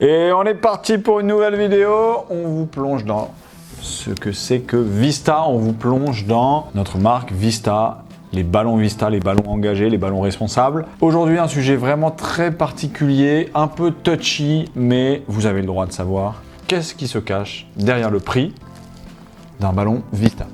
Et on est parti pour une nouvelle vidéo. On vous plonge dans ce que c'est que Vista. On vous plonge dans notre marque Vista, les ballons Vista, les ballons engagés, les ballons responsables. Aujourd'hui, un sujet vraiment très particulier, un peu touchy, mais vous avez le droit de savoir qu'est-ce qui se cache derrière le prix d'un ballon Vista.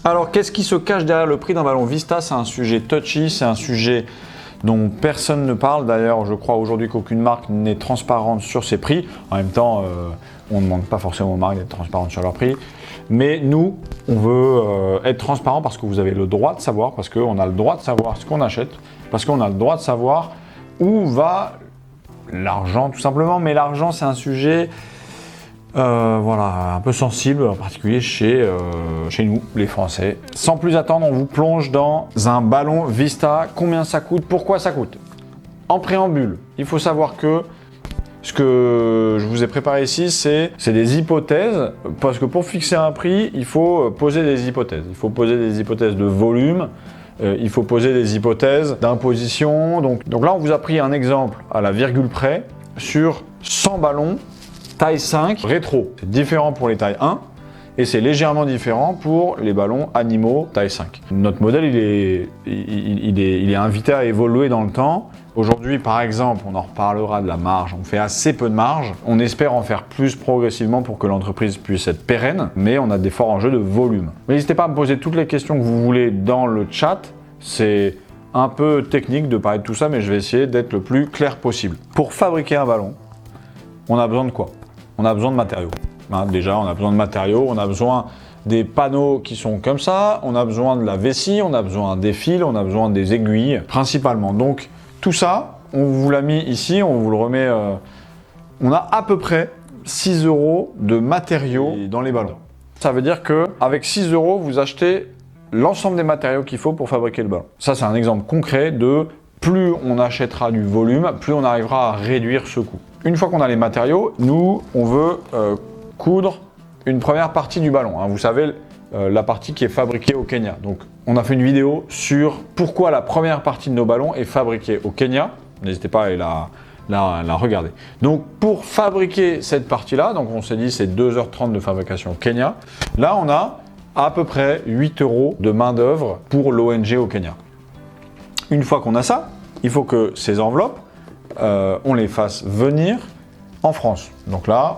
Alors, qu'est-ce qui se cache derrière le prix d'un ballon Vista? C'est un sujet touchy, c'est un sujet dont personne ne parle. D'ailleurs, je crois aujourd'hui qu'aucune marque n'est transparente sur ses prix. En même temps, on ne demande pas forcément aux marques d'être transparentes sur leurs prix. Mais nous, on veut être transparent parce que vous avez le droit de savoir, parce qu'on a le droit de savoir ce qu'on achète, parce qu'on a le droit de savoir où va l'argent tout simplement. Mais l'argent, c'est un sujet voilà, un peu sensible, en particulier chez nous, les Français. Sans plus attendre, on vous plonge dans un ballon Vista. Combien ça coûte? Pourquoi ça coûte? En préambule, il faut savoir que ce que je vous ai préparé ici, c'est des hypothèses, parce que pour fixer un prix, il faut poser des hypothèses. Il faut poser des hypothèses de volume, il faut poser des hypothèses d'imposition. Donc là, on vous a pris un exemple à la virgule près sur 100 ballons taille 5 rétro. C'est différent pour les tailles 1 et c'est légèrement différent pour les ballons animaux taille 5. Notre modèle, il est invité à évoluer dans le temps. Aujourd'hui, par exemple, on en reparlera de la marge. On fait assez peu de marge. On espère en faire plus progressivement pour que l'entreprise puisse être pérenne, mais on a des forts enjeux de volume. N'hésitez pas à me poser toutes les questions que vous voulez dans le chat. C'est un peu technique de parler de tout ça, mais je vais essayer d'être le plus clair possible. Pour fabriquer un ballon, on a besoin de quoi? On a besoin de matériaux. Déjà, on a besoin de matériaux, on a besoin des panneaux qui sont comme ça, on a besoin de la vessie, on a besoin des fils, on a besoin des aiguilles, principalement. Donc, tout ça, on vous l'a mis ici, on vous le remet. On a à peu près 6 € de matériaux dans les ballons. Ça veut dire qu'avec 6 €, vous achetez l'ensemble des matériaux qu'il faut pour fabriquer le ballon. Ça, c'est un exemple concret de plus on achètera du volume, plus on arrivera à réduire ce coût. Une fois qu'on a les matériaux, nous, on veut coudre une première partie du ballon. Vous savez, la partie qui est fabriquée au Kenya. Donc, on a fait une vidéo sur pourquoi la première partie de nos ballons est fabriquée au Kenya. N'hésitez pas à aller la regarder. Donc, pour fabriquer cette partie-là, donc on s'est dit c'est 2h30 de fabrication au Kenya. Là, on a à peu près 8 € de main-d'œuvre pour l'ONG au Kenya. Une fois qu'on a ça, il faut que ces enveloppes, on les fasse venir en France. Donc là,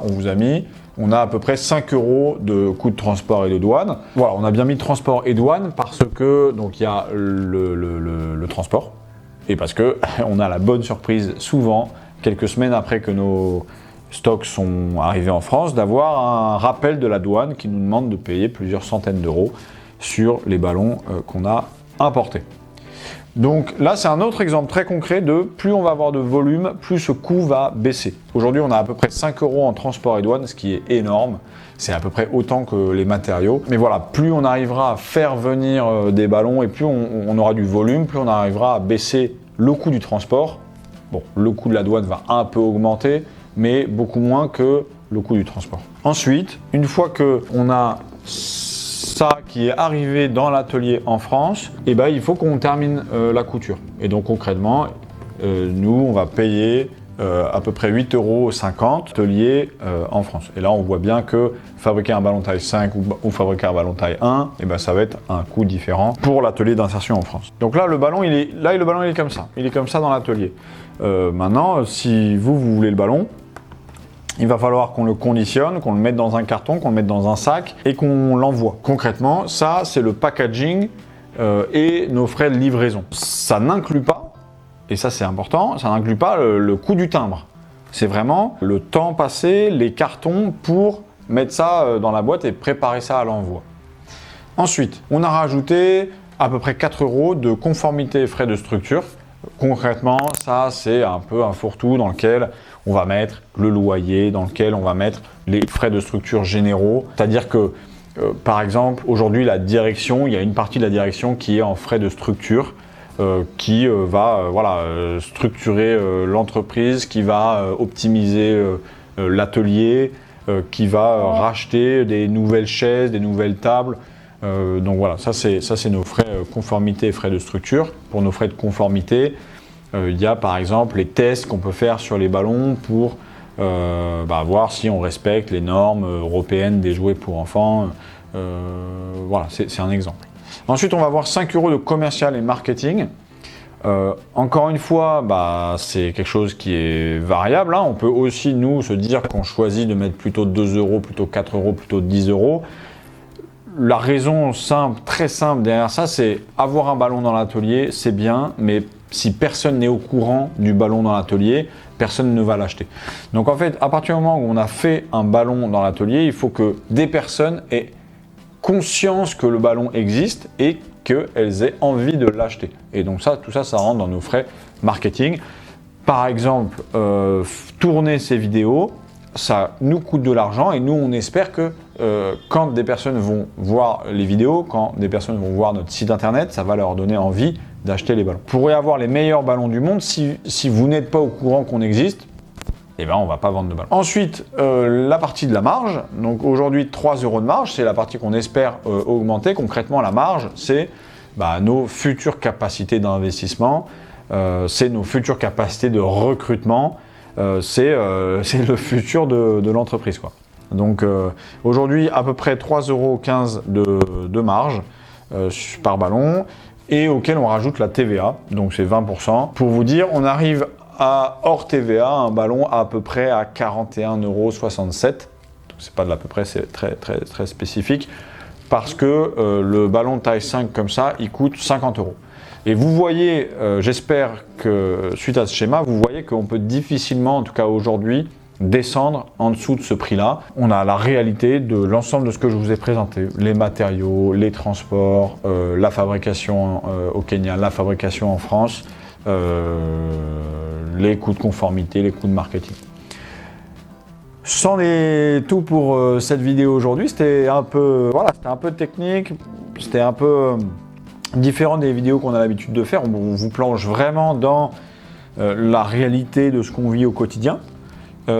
on a à peu près 5 € de coût de transport et de douane. Voilà, on a bien mis transport et douane parce que donc il y a le transport et parce que on a la bonne surprise souvent, quelques semaines après que nos stocks sont arrivés en France, d'avoir un rappel de la douane qui nous demande de payer plusieurs centaines d'euros sur les ballons qu'on a importés. Donc là, c'est un autre exemple très concret de plus on va avoir de volume, plus ce coût va baisser. Aujourd'hui, on a à peu près 5 € en transport et douane, ce qui est énorme. C'est à peu près autant que les matériaux. Mais voilà, plus on arrivera à faire venir des ballons et plus on aura du volume, plus on arrivera à baisser le coût du transport. Bon, le coût de la douane va un peu augmenter, mais beaucoup moins que le coût du transport. Ensuite, une fois qu'on a ça qui est arrivé dans l'atelier en France, et ben, il faut qu'on termine la couture. Et donc concrètement, nous, on va payer à peu près 8,50 € atelier en France. Et là, on voit bien que fabriquer un ballon taille 5 ou fabriquer un ballon taille 1, et ben, ça va être un coût différent pour l'atelier d'insertion en France. Donc là, le ballon, il est comme ça. Il est comme ça dans l'atelier. Maintenant, si vous voulez le ballon, il va falloir qu'on le conditionne, qu'on le mette dans un carton, qu'on le mette dans un sac et qu'on l'envoie. Concrètement, ça, c'est le packaging et nos frais de livraison. Ça n'inclut pas, et ça c'est important, ça n'inclut pas le coût du timbre. C'est vraiment le temps passé, les cartons pour mettre ça dans la boîte et préparer ça à l'envoi. Ensuite, on a rajouté à peu près 4 € de conformité et frais de structure. Concrètement, ça c'est un peu un fourre-tout dans lequel on va mettre le loyer, dans lequel on va mettre les frais de structure généraux. C'est-à-dire que, par exemple, aujourd'hui, il y a une partie de la direction qui est en frais de structure, qui va structurer l'entreprise, qui va optimiser l'atelier, qui va racheter des nouvelles chaises, des nouvelles tables, Donc voilà, ça c'est nos frais conformité et frais de structure. Pour nos frais de conformité, il y a par exemple les tests qu'on peut faire sur les ballons pour voir si on respecte les normes européennes des jouets pour enfants. Voilà, c'est un exemple. Ensuite, on va voir 5 € de commercial et marketing. Encore une fois, c'est quelque chose qui est variable. Hein. On peut aussi, nous, se dire qu'on choisit de mettre plutôt 2 €, plutôt 4 €, plutôt 10 €. La raison simple, très simple derrière ça, c'est avoir un ballon dans l'atelier, c'est bien, mais si personne n'est au courant du ballon dans l'atelier, personne ne va l'acheter. Donc en fait, à partir du moment où on a fait un ballon dans l'atelier, il faut que des personnes aient conscience que le ballon existe et qu'elles aient envie de l'acheter. Et donc tout ça, ça rentre dans nos frais marketing. Par exemple, tourner ces vidéos, ça nous coûte de l'argent et nous, on espère que quand des personnes vont voir les vidéos, quand des personnes vont voir notre site internet, ça va leur donner envie d'acheter les ballons. Pour y avoir les meilleurs ballons du monde, si vous n'êtes pas au courant qu'on existe, on ne va pas vendre de ballons. Ensuite, la partie de la marge. Donc aujourd'hui, 3 € de marge, c'est la partie qu'on espère augmenter. Concrètement, la marge, c'est nos futures capacités d'investissement, c'est nos futures capacités de recrutement, c'est le futur de l'entreprise, quoi. Donc aujourd'hui, à peu près 3,15 € de marge par ballon et auquel on rajoute la TVA, donc c'est 20%. Pour vous dire, on arrive à hors TVA, un ballon à peu près à 41,67 €. Donc c'est pas de l'à peu près, c'est très, très, très spécifique. Parce que le ballon de taille 5 comme ça, il coûte 50 €. Et vous voyez, j'espère que suite à ce schéma, vous voyez qu'on peut difficilement, en tout cas aujourd'hui, descendre en dessous de ce prix-là. On a la réalité de l'ensemble de ce que je vous ai présenté. Les matériaux, les transports, la fabrication au Kenya, la fabrication en France, les coûts de conformité, les coûts de marketing. C'en est tout pour cette vidéo aujourd'hui. C'était un peu technique, c'était un peu différent des vidéos qu'on a l'habitude de faire. On vous plonge vraiment dans la réalité de ce qu'on vit au quotidien.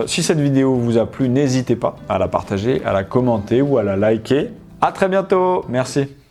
Si cette vidéo vous a plu, n'hésitez pas à la partager, à la commenter ou à la liker. À très bientôt, merci.